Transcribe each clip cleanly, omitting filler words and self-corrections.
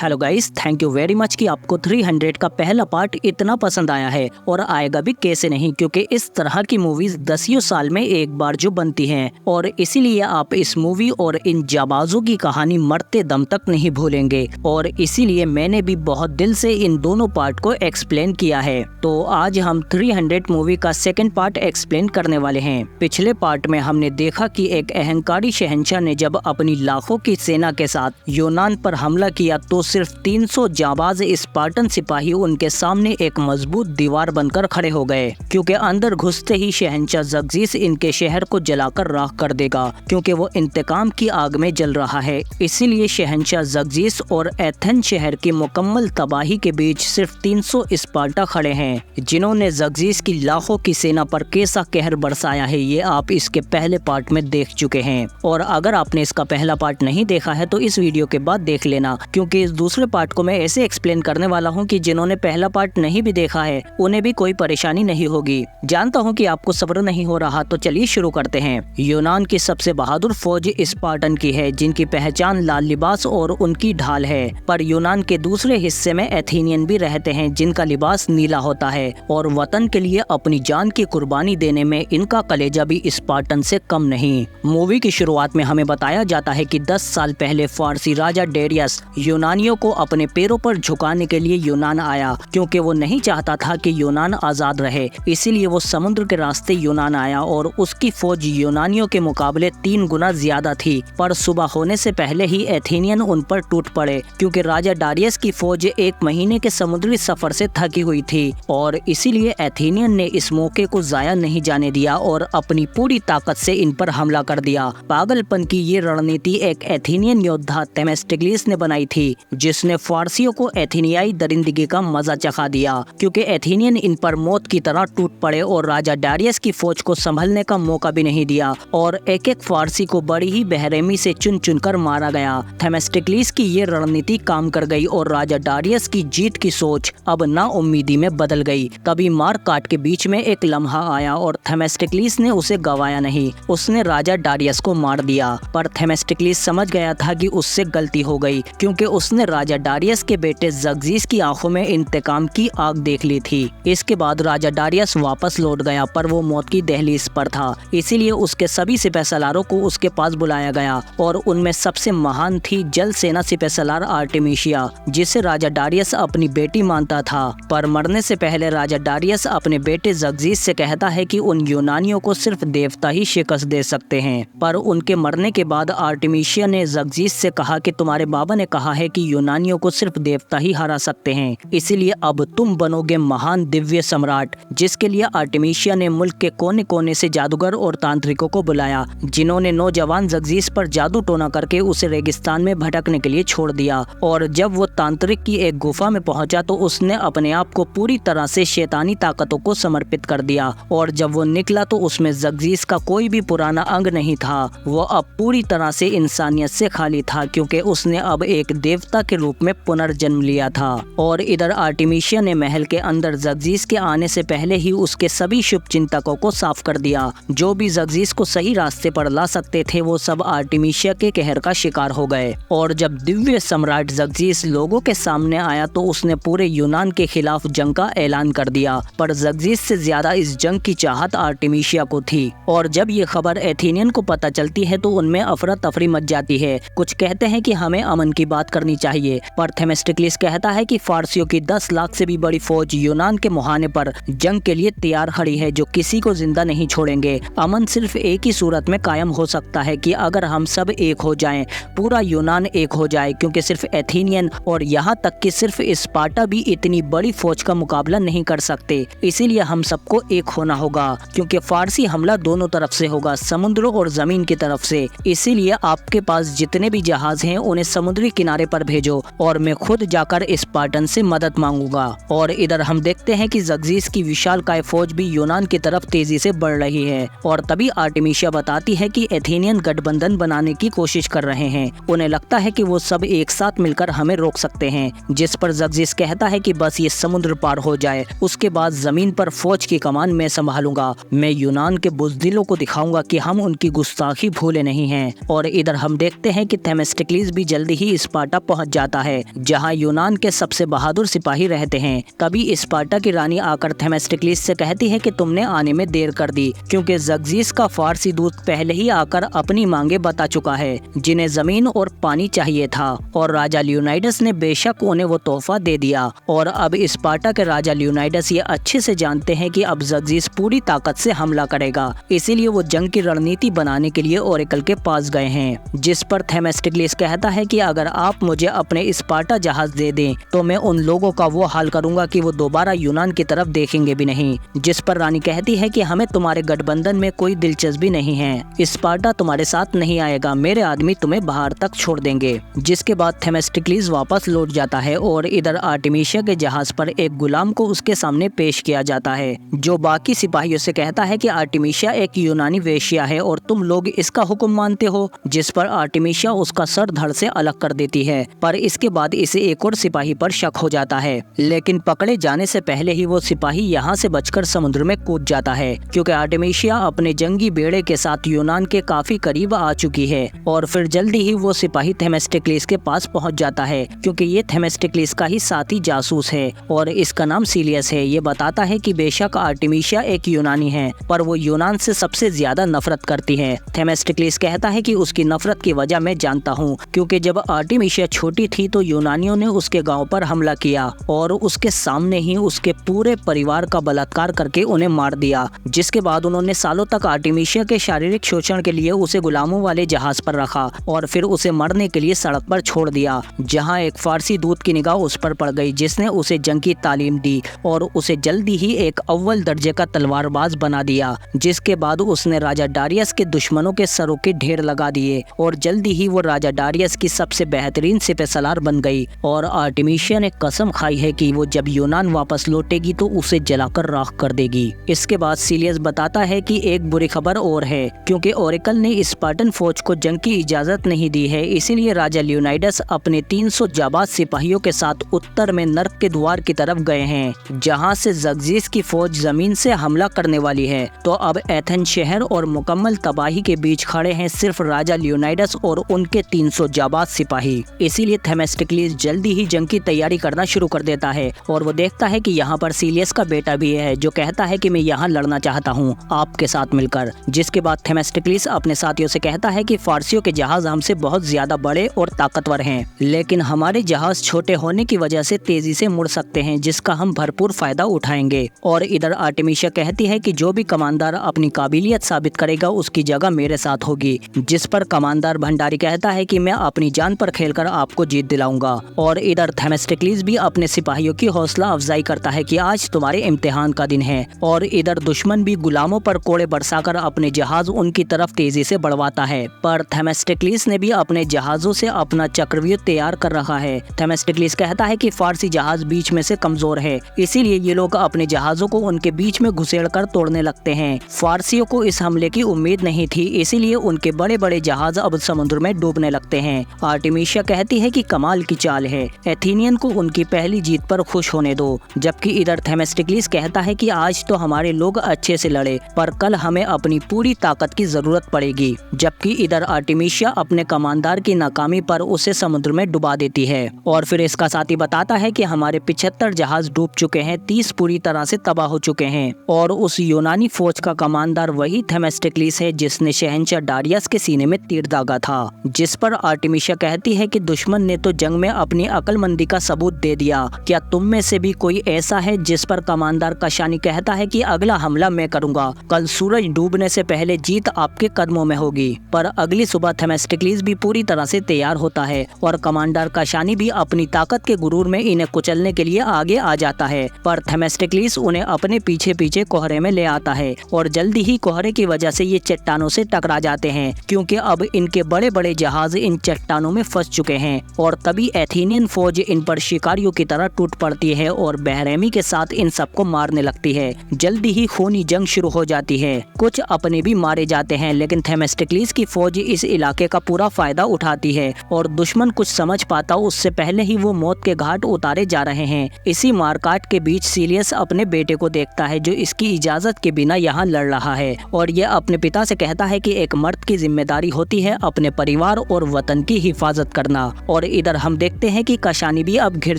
Hello guys, thank you very much कि आपको 300 का पहला पार्ट इतना पसंद आया है और आएगा भी कैसे नहीं, क्योंकि इस तरह की मूवीज 10 साल में एक बार जो बनती हैं और इसीलिए आप इस मूवी और इन जाबाजों की कहानी मरते दम तक नहीं भूलेंगे और इसीलिए मैंने भी बहुत दिल से इन दोनों पार्ट को एक्सप्लेन किया है। तो आज हम 300 मूवी का सेकंड पार्ट एक्सप्लेन करने वाले हैं। पिछले पार्ट में हमने देखा कि एक अहंकारी शहंशाह ने जब अपनी लाखों की सेना के साथ यूनान पर हमला किया तो सिर्फ 300 जाबाज स्पार्टन सिपाही उनके सामने एक मजबूत दीवार बनकर खड़े हो गए, क्योंकि अंदर घुसते ही शहंशाह ज़र्जिस इनके शहर को जलाकर राख कर देगा, क्योंकि वो इंतकाम की आग में जल रहा है। इसीलिए शहंशाह ज़र्जिस और एथेंस शहर की मुकम्मल तबाही के बीच सिर्फ 300 स्पार्टा खड़े हैं, जिन्होंने ज़र्जिस की लाखों की सेना पर कैसा कहर बरसाया है ये आप इसके पहले पार्ट में देख चुके हैं। और अगर आपने इसका पहला पार्ट नहीं देखा है तो इस वीडियो के बाद देख लेना, क्योंकि इस दूसरे पार्ट को मैं ऐसे एक्सप्लेन करने वाला हूं कि जिन्होंने पहला पार्ट नहीं भी देखा है उन्हें भी कोई परेशानी नहीं होगी। जानता हूं कि आपको सब्र नहीं हो रहा, तो चलिए शुरू करते हैं। यूनान की सबसे बहादुर फौज स्पार्टन की है, जिनकी पहचान लाल लिबास और उनकी ढाल है। पर यूनान के दूसरे हिस्से में एथेनियन भी रहते हैं, जिनका लिबास नीला होता है और वतन के लिए अपनी जान की कुर्बानी देने में इनका कलेजा भी स्पार्टन से कम नहीं। मूवी की शुरुआत में हमें बताया जाता है कि 10 साल पहले फारसी राजा डेरियस यूनानियों को अपने पैरों पर झुकाने के लिए यूनान आया, क्योंकि वो नहीं चाहता था कि यूनान आजाद रहे। इसीलिए वो समुद्र के रास्ते यूनान आया और उसकी फौज यूनानियों के मुकाबले 3 गुना ज्यादा थी। पर सुबह होने से पहले ही एथेनियन उन पर टूट पड़े, क्योंकि राजा डारियस की फौज 1 महीने के समुद्री सफर से थकी हुई थी और इसीलिए एथेनियन ने इस मौके को जाया नहीं जाने दिया और अपनी पूरी ताकत से इन पर हमला कर दिया। पागलपन की ये रणनीति एक एथेनियन योद्धा थेमेस्टिक्लिस ने बनाई थी, जिसने फारसियों को एथेनियाई दरिंदगी का मजा चखा दिया, क्योंकि एथेनियन इन पर मौत की तरह टूट पड़े और राजा डारियस की फौज को संभलने का मौका भी नहीं दिया और एक एक फारसी को बड़ी ही बेरहमी से चुन चुन कर मारा गया। थेमेस्टिक्लिस की ये रणनीति काम कर गई और राजा डारियस की जीत की सोच अब नाउम्मीदी में बदल गई। तभी मार काट के बीच में एक लम्हा आया और थेमेस्टिक्लिस ने उसे गवाया नहीं, उसने राजा डारियस को मार दिया। पर थेमेस्टिक्लिस समझ गया था कि उससे गलती हो गई, क्योंकि उसने राजा डारियस के बेटे ज़र्जिस की आंखों में इंतकाम की आग देख ली थी। इसके बाद राजा डारियस वापस लौट गया, पर वो मौत की दहलीज पर था। इसीलिए उसके सभी सिपहसालारों को उसके पास बुलाया गया और उनमें सबसे महान थी जल सेना सिपहसालार आर्टेमिशिया, जिसे राजा डारियस अपनी बेटी मानता था। पर मरने से पहले राजा डारियस अपने बेटे ज़र्जिस से कहता है कि उन यूनानियों को सिर्फ देवता ही शिकस्त दे सकते हैं। पर उनके मरने के बाद आर्टेमिशिया ने ज़र्जिस से कहा कि तुम्हारे बाबा ने कहा है कि यूनानियों को सिर्फ देवता ही हरा सकते हैं, इसीलिए अब तुम बनोगे महान दिव्य सम्राट। जिसके लिए आर्टेमिशिया ने मुल्क के कोने कोने से जादूगर और तांत्रिकों को बुलाया, जिन्होंने नौजवान ज़र्जिस पर जादू टोना करके उसे रेगिस्तान में भटकने के लिए छोड़ दिया। और जब वो तांत्रिक की एक गुफा में पहुंचा तो उसने अपने आप को पूरी तरह से शैतानी ताकतों को समर्पित कर दिया और जब वो निकला तो उसमें ज़र्जिस का कोई भी पुराना अंग नहीं था। वो अब पूरी तरह से इंसानियत से खाली था, क्योंकि उसने अब एक देवता के रूप में पुनर्जन्म लिया था। और इधर आर्टेमिशिया ने महल के अंदर ज़र्जिस के आने से पहले ही उसके सभी शुभ चिंतकों को साफ कर दिया। जो भी ज़र्जिस को सही रास्ते पर ला सकते थे वो सब आर्टेमिशिया के कहर का शिकार हो गए। और जब दिव्य सम्राट ज़र्जिस लोगों के सामने आया तो उसने पूरे यूनान के खिलाफ जंग का ऐलान कर दिया। पर ज़र्जिस से ज्यादा इस जंग की चाहत आर्टेमिशिया को थी और जब ये खबर एथेनियन को पता चलती है तो उनमें अफरा तफरी मच जाती है। कुछ कहते हैं कि हमें अमन की बात करनी चाहिए, पर थेमेस्टिक्लिस कहता है कि फारसियों की 10 लाख से भी बड़ी फौज यूनान के मुहाने पर जंग के लिए तैयार खड़ी है, जो किसी को जिंदा नहीं छोड़ेंगे। अमन सिर्फ एक ही सूरत में कायम हो सकता है कि अगर हम सब एक हो जाएं, पूरा यूनान एक हो जाए, क्योंकि सिर्फ एथेनियन और यहाँ तक कि सिर्फ स्पार्टा भी इतनी बड़ी फौज का मुकाबला नहीं कर सकते। इसीलिए हम सबको एक होना होगा, क्योंकि फारसी हमला दोनों तरफ से होगा, समुद्र और जमीन की तरफ से। इसीलिए आपके पास जितने भी जहाज हैं उन्हें समुद्री किनारे पर भेजो और मैं खुद जाकर स्पार्टन से मदद मांगूंगा। और इधर हम देखते हैं कि ज़र्जिस की विशालकाय फौज भी यूनान की तरफ तेजी से बढ़ रही है और तभी आर्टेमिशिया बताती है कि एथेनियन गठबंधन बनाने की कोशिश कर रहे हैं। उन्हें लगता है कि वो सब एक साथ मिलकर हमें रोक सकते हैं, जिस पर ज़र्जिस कहता है कि बस ये समुद्र पार हो जाए, उसके बाद जमीन पर फौज की कमान मैं संभालूंगा। मैं यूनान के बुज़दिलों को दिखाऊंगा कि हम उनकी गुस्ताखी भूले नहीं हैं। और इधर हम देखते हैं कि थेमेस्टिक्लिस भी जल्दी ही स्पार्टा पहुंच जाता है जहाँ यूनान के सबसे बहादुर सिपाही रहते हैं। तभी स्पार्टा की रानी आकर थेमेस्टिक्लिस से कहती है कि तुमने आने में देर कर दी, क्योंकि ज़र्जिस का फारसी दूत पहले ही आकर अपनी मांगे बता चुका है, जिन्हें जमीन और पानी चाहिए था, और राजा लियोनाइडस ने बेशक उन्हें वो तोहफा दे दिया। और अब स्पार्टा के राजा लियोनाइडस ये अच्छे से जानते हैं कि अब ज़र्जिस पूरी ताकत से हमला करेगा, इसीलिए वो जंग की रणनीति बनाने के लिए ओरेकल के पास गए हैं। जिस पर थेमेस्टिक्लिस कहता है कि अगर आप मुझे अपने स्पार्टा जहाज दे दें तो मैं उन लोगों का वो हाल करूंगा कि वो दोबारा यूनान की तरफ देखेंगे भी नहीं। जिस पर रानी कहती है कि हमें तुम्हारे गठबंधन में कोई दिलचस्पी नहीं है, स्पार्टा तुम्हारे साथ नहीं आएगा, मेरे आदमी तुम्हें बाहर तक छोड़ देंगे। जिसके बाद थेमेस्टिक्लिस वापस लौट जाता है और इधर आर्टेमिशिया के जहाज पर एक गुलाम को उसके सामने पेश किया जाता है, जो बाकी सिपाहियों से कहता है कि आर्टेमिशिया एक यूनानी वेश्या है और तुम लोग इसका हुक्म मानते हो। जिस पर आर्टेमिशिया उसका सर धड़ से अलग कर देती है, पर इसके बाद इसे एक और सिपाही पर शक हो जाता है, लेकिन पकड़े जाने से पहले ही वो सिपाही यहाँ से बचकर समुद्र में कूद जाता है, क्योंकि आर्टेमिशिया अपने जंगी बेड़े के साथ यूनान के काफी करीब आ चुकी है। और फिर जल्दी ही वो सिपाही थेमेस्टिक्लिस के पास पहुँच जाता है, क्योंकि ये थेमेस्टिक्लिस का ही साथी जासूस है और इसका नाम सीलियस है। ये बताता है कि बेशक आर्टेमिशिया एक यूनानी है, पर वो यूनान से सबसे ज्यादा नफरत करती है। थेमेस्टिक्लिस कहता है कि उसकी नफरत की वजह मैं जानता हूँ, क्योंकि जब आर्टेमिशिया छोटी थी तो यूनानियों ने उसके गांव पर हमला किया और उसके सामने ही उसके पूरे परिवार का बलात्कार करके उन्हें मार दिया। जिसके बाद उन्होंने सालों तक आर्टेमिशिया के शारीरिक शोषण के लिए उसे गुलामों वाले जहाज पर रखा और फिर उसे मरने के लिए सड़क पर छोड़ दिया, जहाँ एक फारसी दूत की निगाह उस पर पड़ गई, जिसने उसे जंग की तालीम दी और उसे जल्दी ही एक अव्वल दर्जे का तलवारबाज बना दिया। जिसके बाद उसने राजा डारियस के दुश्मनों के सरों के ढेर लगा दिए और जल्दी ही वो राजा डारियस की सबसे बेहतरीन सिपहसालार बन गई। और आर्टेमिशिया ने कसम खाई है कि वो जब यूनान वापस लौटेगी तो उसे जलाकर राख कर देगी। इसके बाद सीलियस बताता है कि एक बुरी खबर और है, क्योंकि ओरेकल ने स्पार्टन फौज को जंग की इजाजत नहीं दी है, इसीलिए राजा लियोनाइडस अपने 300 जाबाज सिपाहियों के साथ उत्तर में नर्क के द्वार की तरफ गए हैं, जहां से ज़र्जिस की फौज जमीन से हमला करने वाली है। तो अब एथेंस शहर और मुकम्मल तबाही के बीच खड़े हैं सिर्फ राजा लियोनाइडस और उनके 300 जाबाज सिपाही। इसीलिए थेमेस्टिक्लिस जल्दी ही जंग की तैयारी करना शुरू कर देता है और वो देखता है कि यहाँ पर सीलियस का बेटा भी है, जो कहता है कि मैं यहाँ लड़ना चाहता हूँ आपके साथ मिलकर। जिसके बाद थेमेस्टिक्लिस अपने साथियों से कहता है कि फारसियों के जहाज हमसे बहुत ज्यादा बड़े और ताकतवर हैं, लेकिन हमारे जहाज छोटे होने की वजह से तेजी से मुड़ सकते हैं, जिसका हम भरपूर फायदा उठाएंगे। और इधर आर्टेमिशिया कहती है कि जो भी कमांडर अपनी काबिलियत साबित करेगा उसकी जगह मेरे साथ होगी। जिस पर कमांडर भंडारी कहता है कि मैं अपनी जान पर खेलकर आपको जीत दिलाऊंगा। और इधर थेमेस्टिक्लिस भी अपने सिपाहियों की हौसला अफजाई करता है कि आज तुम्हारे इम्तिहान का दिन है। और इधर दुश्मन भी गुलामों पर कोड़े बरसाकर अपने जहाज उनकी तरफ तेजी से बढ़वाता है, पर थेमेस्टिक्लिस ने भी अपने जहाजों से अपना चक्रव्यूह तैयार कर रखा है। थेमेस्टिक्लिस कहता है कि फारसी जहाज बीच में से कमजोर है, इसीलिए ये लोग अपने जहाजों को उनके बीच में घुसेड़कर तोड़ने लगते हैं। फारसियों को इस हमले की उम्मीद नहीं थी, इसीलिए उनके बड़े बड़े जहाज अब समुद्र में डूबने लगते हैं। आर्टेमिशिया कहती है कि कमाल की चाल है, एथेनियन को उनकी पहली जीत पर खुश होने दो। जबकि इधर थेमेस्टिक्लिस कहता है कि आज तो हमारे लोग अच्छे से लड़े, पर कल हमें अपनी पूरी ताकत की जरूरत पड़ेगी। जबकि इधर आर्टेमिशिया अपने कमांडर की नाकामी पर उसे समुद्र में डुबा देती है। और फिर इसका साथी बताता है कि हमारे 75 जहाज डूब चुके हैं, 30 पूरी तरह से तबाह हो चुके हैं। और उस यूनानी फौज का कमांडर वही थेमेस्टिक्लिस है जिसने शहंशाह डारियस के सीने में तीर दागा था। जिस पर आर्टेमिशिया कहती है कि दुश्मन ने तो जंग में अपनी अक्लमंदी का सबूत दे दिया, क्या तुम में से भी कोई ऐसा है? जिस पर कमांडर कशानी कहता है कि अगला हमला मैं करूंगा, कल सूरज डूबने से पहले जीत आपके कदमों में होगी। पर अगली सुबह थेमेस्टिक्लिस भी पूरी तरह से तैयार होता है और कमांडर कशानी भी अपनी ताकत के गुरूर में इन्हें कुचलने के लिए आगे आ जाता है, पर थेमेस्टिक्लिस उन्हें अपने पीछे पीछे कोहरे में ले आता है और जल्दी ही कोहरे की वजह से ये चट्टानों से टकरा जाते हैं, क्योंकि अब इनके बड़े बड़े जहाज इन चट्टानों में फंस चुके हैं। और तभी एथेनियन फौज इन पर शिकारियों की तरह टूट पड़ती है और बेरहमी के साथ इन सबको मारने लगती है। जल्दी ही खूनी जंग शुरू हो जाती है, कुछ अपने भी मारे जाते हैं, लेकिन थेमेस्टिक्लिस की फौज इस इलाके का पूरा फायदा उठाती है और दुश्मन कुछ समझ पाता उससे पहले ही वो मौत के घाट उतारे जा रहे हैं। इसी मारकाट के बीच सीलियस अपने बेटे को देखता है जो इसकी इजाजत के बिना यहाँ लड़ रहा है और ये अपने पिता से कहता है कि एक मर्द की जिम्मेदारी होती है अपने परिवार और वतन की हिफाजत करना और इधर हम देखते हैं कि कशानी भी अब घिर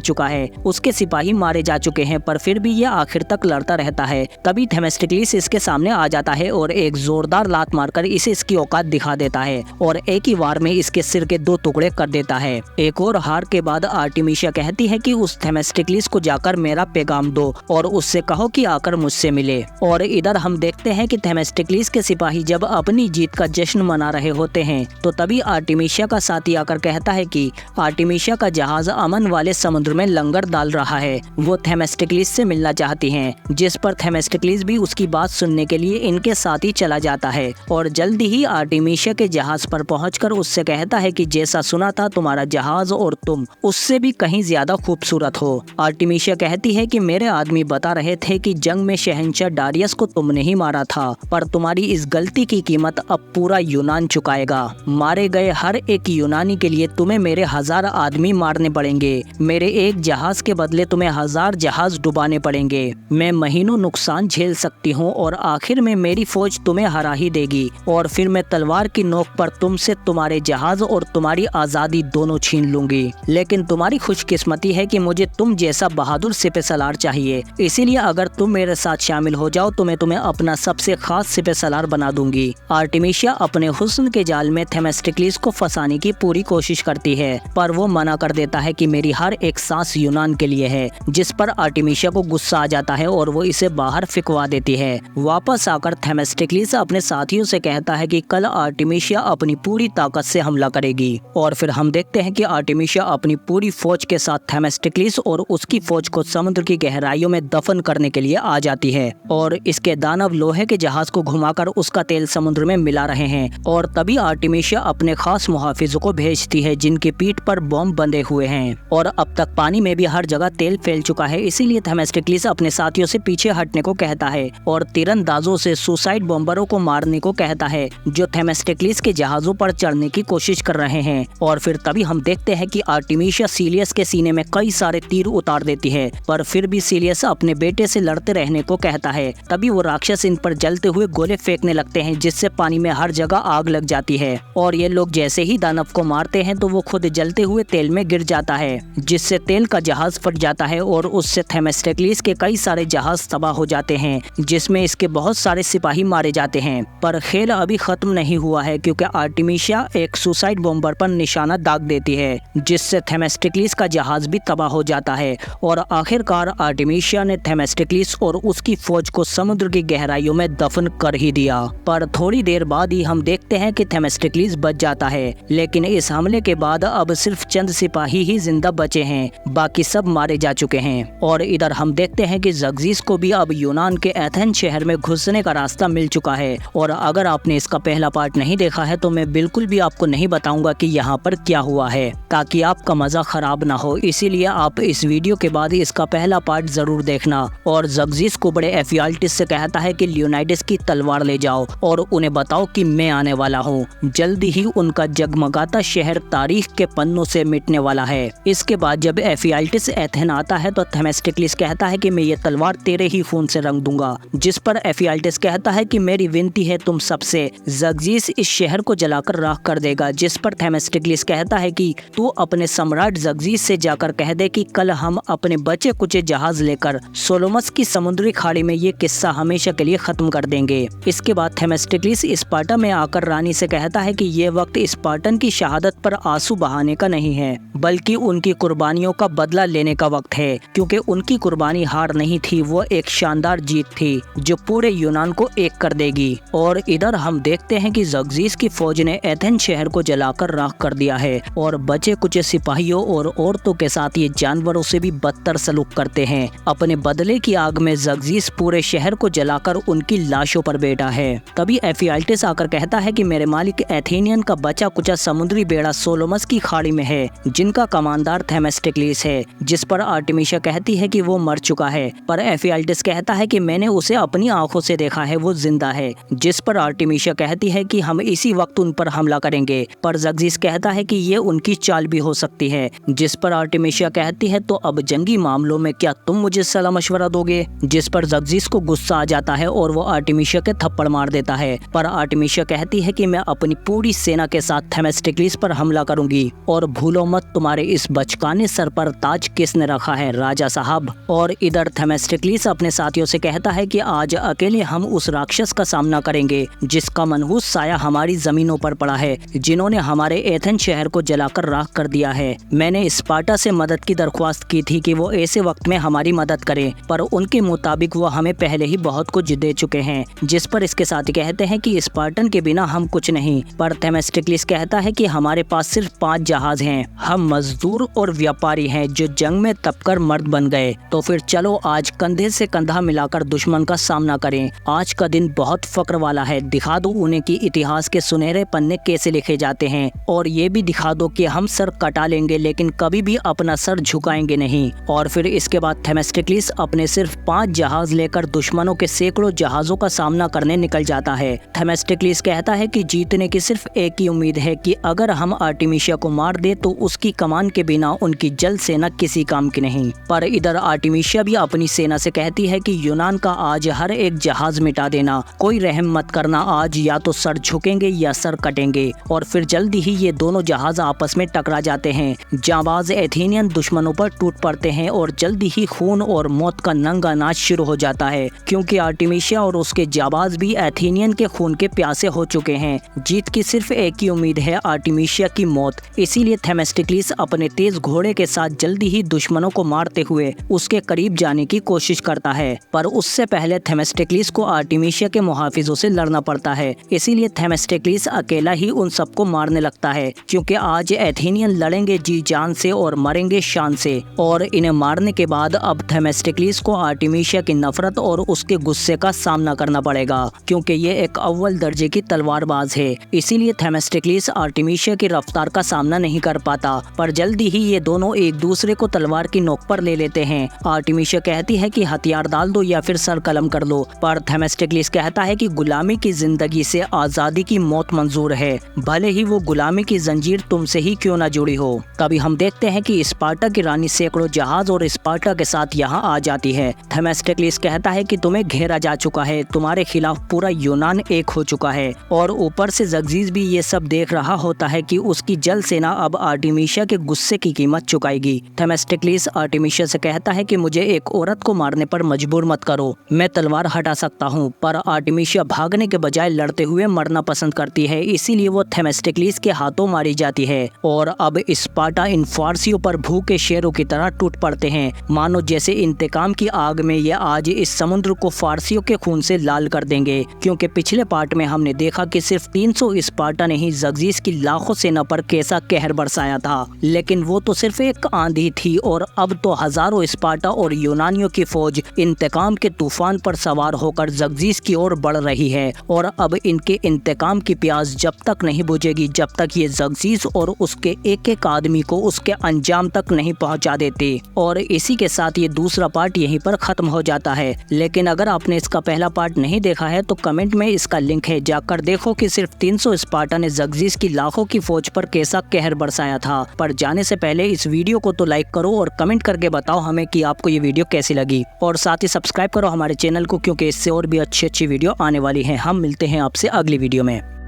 चुका है, उसके सिपाही मारे जा चुके हैं, पर फिर भी ये आखिर तक लड़ता रहता है। तभी थेमेस्टिक्लिस इसके सामने आ जाता है और एक जोरदार लात मारकर इसे इसकी औकात दिखा देता है और एक ही वार में इसके सिर के 2 टुकड़े कर देता है। एक और हार के बाद आर्टिमिशिया कहती है कि उस थेमेस्टिक्लिस को जाकर मेरा पैगाम दो और उससे कहो कि आकर मुझसे मिले। और इधर हम देखते हैं कि थेमेस्टिक्लिस के सिपाही जब अपनी जीत का जश्न मना रहे होते हैं तो तभी आर्टिमिशिया का साथी आकर कहता है कि आर्टिमिशिया का जहाज अमन वाले समुद्र में लंगर डाल रहा है, वो थेमेस्टिक्लिस से मिलना चाहती हैं। जिस पर थेमेस्टिक्लिस भी उसकी बात सुनने के लिए इनके साथ ही चला जाता है और जल्दी ही आर्टिमिशिया के जहाज पर पहुंचकर उससे कहता है कि जैसा सुना था तुम्हारा जहाज और तुम उससे भी कहीं ज्यादा खूबसूरत हो। आर्टिमिशिया कहती है कि मेरे आदमी बता रहे थे कि जंग में शहंशाह डारियस को तुमने ही मारा था, पर तुम्हारी इस गलती की कीमत अब पूरा यूनान चुकाएगा। मारे गए हर एक यूनानी के लिए तुम्हें मेरे 1000 आदमी मारने पड़ेंगे। मेरे एक जहाज के बदले तुम्हें 1000 जहाज डुबाने पड़ेंगे। मैं महीनों नुकसान झेल सकती हूँ और आखिर में मेरी फौज तुम्हें हरा ही देगी और फिर मैं तलवार की नोक पर तुमसे तुम्हारे जहाज और तुम्हारी आजादी दोनों छीन लूंगी। लेकिन तुम्हारी खुशकिस्मती है कि मुझे तुम जैसा बहादुर सिपह सलार चाहिए, इसीलिए अगर तुम मेरे साथ शामिल हो जाओ तो मैं तुम्हें अपना सबसे खास सिपह सलार बना दूंगी। आर्टिमिशिया अपने हुस्न के जाल में थेमेस्टिक्लिस को फंसाने की पूरी कोशिश करती है, पर वो मना कर देता है कि मेरी हर एक सांस यूनान के लिए है। जिस पर आर्टिमिशिया को गुस्सा आ जाता है और वो इसे बाहर फिकवा देती है। वापस आकर थेमेस्टिक्लिस अपने साथियों से कहता है कि कल आर्टिमिशिया अपनी पूरी ताकत से हमला करेगी और फिर हम देखते हैं कि आर्टिमिशिया अपनी पूरी फौज के साथ थेमेस्टिक्लिस और उसकी फौज को समुद्र की गहराइयों में दफन करने के लिए आ जाती है और इसके दानव लोहे के जहाज को घुमाकर उसका तेल समुद्र में मिला रहे हैं। और तभी आर्टिमिशिया अपने खास मुहाफिजों को भेजती है जिनकी पीठ पर बॉम्ब बंधे हुए हैं और अब तक पानी में भी हर जगह तेल फैल चुका है, इसीलिए थेमेस्टिक्लिस अपने साथियों से पीछे हटने को कहता है और तीरंदाजों से सुसाइड बॉम्बरों को मारने को कहता है जो थेमेस्टिक्लिस के जहाजों पर चढ़ने की कोशिश कर रहे हैं। और फिर तभी हम देखते हैं कि आर्टिमिशिया सीलियस के सीने में कई सारे तीर उतार देती है, पर फिर भी सीलियस अपने बेटे से लड़ते रहने को कहता है। तभी वो राक्षस इन पर जलते हुए गोले फेंकने लगते हैं जिससे पानी में हर जगह आग लग जाती है और ये लोग जैसे ही दानव को मारते हैं तो वो खुद जलते हुए तेल में गिर जाता है जिससे तेल का जहाज फट जाता है और उससे थेमेस्टिक्लिस के कई सारे जहाज तबाह हो जाते हैं जिसमें इसके बहुत सारे सिपाही मारे जाते हैं। पर खेल अभी खत्म नहीं हुआ है क्योंकि आर्टिमिशिया एक सुसाइड बॉम्बर पर निशाना दाग देती है जिससे थेमेस्टिक्लिस का जहाज भी तबाह हो जाता है और आखिरकार आर्टिमिशिया ने थेमेस्टिक्लिस और उसकी फौज को समुद्र की गहराइयों में दफन कर ही दिया। पर थोड़ी देर बाद ही हम देखते हैं कि थेमेस्टिक्लिस बच जाता है, लेकिन इस हमले के बाद अब सिर्फ चंद सिपाही ही जिंदा बचे हैं, बाकी सब मारे जा चुके हैं। और इधर हम देखते हैं कि ज़र्जिस को भी अब यूनान के एथेंस शहर में घुसने का रास्ता मिल चुका है और अगर आपने इसका पहला पार्ट नहीं देखा है तो मैं बिल्कुल भी आपको नहीं बताऊंगा कि यहाँ पर क्या हुआ है ताकि आपका मजा खराब ना हो, इसीलिए आप इस वीडियो के बाद इसका पहला पार्ट जरूर देखना। और ज़र्जिस को बड़े एफियाल्टिस से कहता है कि लियोनाइडस की तलवार ले जाओ और उन्हें बताओ कि मैं आने वाला हूँ। जल्दी ही उनका जगमगाता शहर तारीख के पन्नों से मिटने वाला है। इसके बाद जब एफियाल्टिस एथेन आता है तो थेमेस्टिक्लिस कहता है कि मैं ये तलवार तेरे ही खून से रंग दूंगा, जिस पर एफियाल्टिस कहता है कि मेरी विनती है तुम सबसे। ज़र्जिस इस शहर को जलाकर राख कर देगा, जिस पर थेमेस्टिक्लिस कहता है कि तू अपने सम्राट ज़र्जिस से जाकर कह दे कि कल हम अपने बचे कुचे जहाज लेकर सोलोमस की समुद्री खाड़ी में ये किस्सा हमेशा के लिए खत्म कर देंगे। इसके बाद थेमेस्टिक्लिस स्पार्टा में आकर रानी से कहता है कि ये वक्त स्पार्टन की शहादत पर आंसू बहाने का नहीं है बल्कि उनकी कुर्बानियों का बदला लेने का वक्त है, क्योंकि उनकी कुर्बानी हार नहीं थी, वो एक शानदार जीत थी जो पूरे यूनान को एक कर देगी। और इधर हम देखते हैं कि ज़र्जिस की फौज ने एथेंस शहर को जलाकर राख कर दिया है और बचे कुछ सिपाहियों और औरतों के साथ ये जानवरों से भी बदतर सलूक करते हैं। अपने बदले की आग में ज़र्जिस पूरे शहर को जलाकर उनकी लाशों पर बैठा है। तभी एफियाल्टिस आकर कहता है कि मेरे मालिक एथेनियन का बचा कुचा समुद्री बेड़ा सोलोमस की खाड़ी में है, जिनका कमांडर थेमेस्टिक्लिस है, जिस पर आर्टिमिशिया कहती है कि वो मर चुका है, पर एफियाल्टिस कहता है कि मैंने उसे अपनी आंखों से देखा है, वो जिंदा है, जिस पर आर्टिमिशिया कहती है कि हम इसी वक्त उन पर हमला करेंगे, पर ज़र्जिस कहता है कि ये उनकी चाल भी हो सकती है, जिस पर आर्टिमिशिया कहती है तो अब जंगी मामलों में क्या तुम मुझे सलाह मशवरा दोगे, जिस पर ज़र्जिस को गुस्सा आ जाता है और वो आर्टिमिशिया के थप्पड़ मार देता है। पर आर्टिमिशिया कहती है कि मैं अपनी पूरी सेना के साथ थेमेस्टिक्लिस पर हमला करूंगी और भूलो मत तुम्हारे इस बचकाने सर पर ताज किसने रखा है राजा साहब। और इधर थेमेस्टिक्लिस अपने साथियों से कहता है कि आज अकेले हम उस राक्षस का सामना करेंगे जिसका मनहूस साया हमारी जमीनों पर पड़ा है, जिन्होंने हमारे एथेंस शहर को जलाकर राख कर दिया है। मैंने स्पार्टा से मदद की दरख्वास्त की थी कि वो ऐसे वक्त में हमारी मदद करें, पर उनके मुताबिक वो हमें पहले ही बहुत कुछ दे चुके हैं। जिस पर इसके साथी कहते हैं कि स्पार्टन के बिना हम कुछ नहीं। पर थेमेस्टिक्लिस कहता है कि हमारे पास सिर्फ 5 जहाज हैं, हम मजदूर और व्यापारी हैं जो जंग में तपकर मर्द बन गए। तो फिर चलो आज कंधे से कंधा मिलाकर दुश्मन का सामना करें। आज का दिन बहुत फक्र वाला है, दिखा दो उन्हें कि इतिहास के सुनहरे पन्ने कैसे लिखे जाते हैं, और ये भी दिखा दो कि हम सर कटा लेंगे लेकिन कभी भी अपना सर झुकाएंगे नहीं। और फिर इसके बाद थेमेस्टिक्लिस अपने सिर्फ 5 जहाज लेकर दुश्मनों के सैकड़ों जहाजों का सामना करने निकल जाता है। थेमेस्टिक्लिस कहता है कि जीतने की सिर्फ एक ही उम्मीद है कि अगर हम आर्टिमिशिया को मार दे तो उसकी कमान के बिना उनकी जल सेना किसी काम की नहीं। पर इधर आर्टिमिशिया भी अपनी सेना से कहती है कि यूनान का आज हर एक जहाज मिटा देना, कोई रहम मत करना, आज या तो सर झुकेंगे या सर कटेंगे। और फिर जल्दी ही ये दोनों जहाज आपस में टकरा जाते हैं। जाबाज एथेनियन दुश्मनों पर टूट पड़ते हैं और जल्दी ही खून और मौत का नंगा नाच शुरू हो जाता है, क्योंकि आर्टिमिशिया और उसके जाबाज भी एथेनियन के खून के प्यासे हो चुके हैं। जीत की सिर्फ एक ही उम्मीद है, आर्टिमिशिया की मौत। इसीलिए थेमेस्टिक्लिस अपने तेज घोड़े के साथ जल्दी ही दुश्मनों को मारते हुए उसके करीब जाने की कोशिश करता है। पर उससे पहले थेमेस्टिक्लिस को आर्टिमिशिया के मुहाफिजों से लड़ना पड़ता है। इसीलिए थेमेस्टिक्लिस अकेला ही उन सबको मारने लगता है, क्योंकि आज एथेनियन लड़ेंगे जी जान से और मरेंगे शान से। और इन्हें मारने के बाद अब थेमेस्टिक्लिस को आर्टिमिशिया की नफरत और उसके गुस्से का सामना करना पड़ेगा, क्योंकि ये एक अव्वल दर्जे की तलवारबाज है। इसीलिए थेमेस्टिक्लिस आर्टिमिशिया की रफ्तार का सामना नहीं कर पाता। पर जल्दी ही ये दोनों एक दूसरे को तलवार की नोक पर ले लेते हैं। आर्टिमिशिया कहती है कि हथियार डाल दो या फिर सर कलम कर लो, पर थेमेस्टिक्लिस कहता है कि गुलामी की जिंदगी से आजादी की मौत मंजूर है, भले ही वो गुलामी की जंजीर तुमसे ही क्यों ना जुड़ी हो। तभी हम देखते हैं कि स्पार्टा की रानी सैकड़ों जहाज और स्पार्टा के साथ यहाँ आ जाती है। थेमेस्टिक्लिस कहता है कि तुम्हें घेरा जा चुका है, तुम्हारे खिलाफ पूरा यूनान एक हो चुका है। और ऊपर से ज़र्जिस भी ये सब देख रहा होता है कि उसकी जल सेना अब आर्टिमिशिया के गुस्से की कीमत चुकाएगी। थेमेस्टिक्लिस आर्टिमिशिया से कहता है कि मुझे एक औरत को मारने पर मजबूर मत करो, मैं तलवार हटा सकता हूँ। पर आर्टिमिशिया भागने के बजाय लड़ते हुए मरना पसंद करती है, इसीलिए वो थेमेस्टिक्लिस के हाथों मारी जाती है। और अब स्पार्टा इन फारसियों पर भूखे शेरों की तरह टूट पड़ते हैं, मानो जैसे इंतकाम की आग में ये आज इस समुद्र को फारसियों के खून से लाल कर देंगे। क्योंकि पिछले पार्ट में हमने देखा कि सिर्फ 300 स्पार्टा ने ही ज़र्जिस की लाखों सेना पर कैसा कहर बरसाया था, लेकिन वो तो सिर्फ एक आंधी थी। और अब तो हजारों स्पार्टा और यूनानियों की फौज इंतकाम के तूफान पर सवार होकर ज़र्जिस की ओर बढ़ रही है। और अब इनके इंतकाम की प्यास जब तक नहीं बुझेगी जब तक ये ज़र्जिस और उसके एक एक आदमी को उसके अंजाम तक नहीं पहुंचा देते। और इसी के साथ ये दूसरा पार्ट यहीं पर खत्म हो जाता है। लेकिन अगर आपने इसका पहला पार्ट नहीं देखा है तो कमेंट में इसका लिंक है, जाकर देखो कि सिर्फ 300 स्पार्टा ने ज़र्जिस की लाखों की फौज पर कैसा कहर बरसाया था। पर जाने से पहले इस वीडियो को तो लाइक करो और कमेंट करके बताओ हमें कि आपको ये वीडियो कैसी लगी। और साथ ही सब्सक्राइब करो हमारे चैनल को, क्योंकि इससे और भी अच्छी अच्छी वीडियो आने वाली है। हम मिलते हैं आपसे अगली वीडियो में।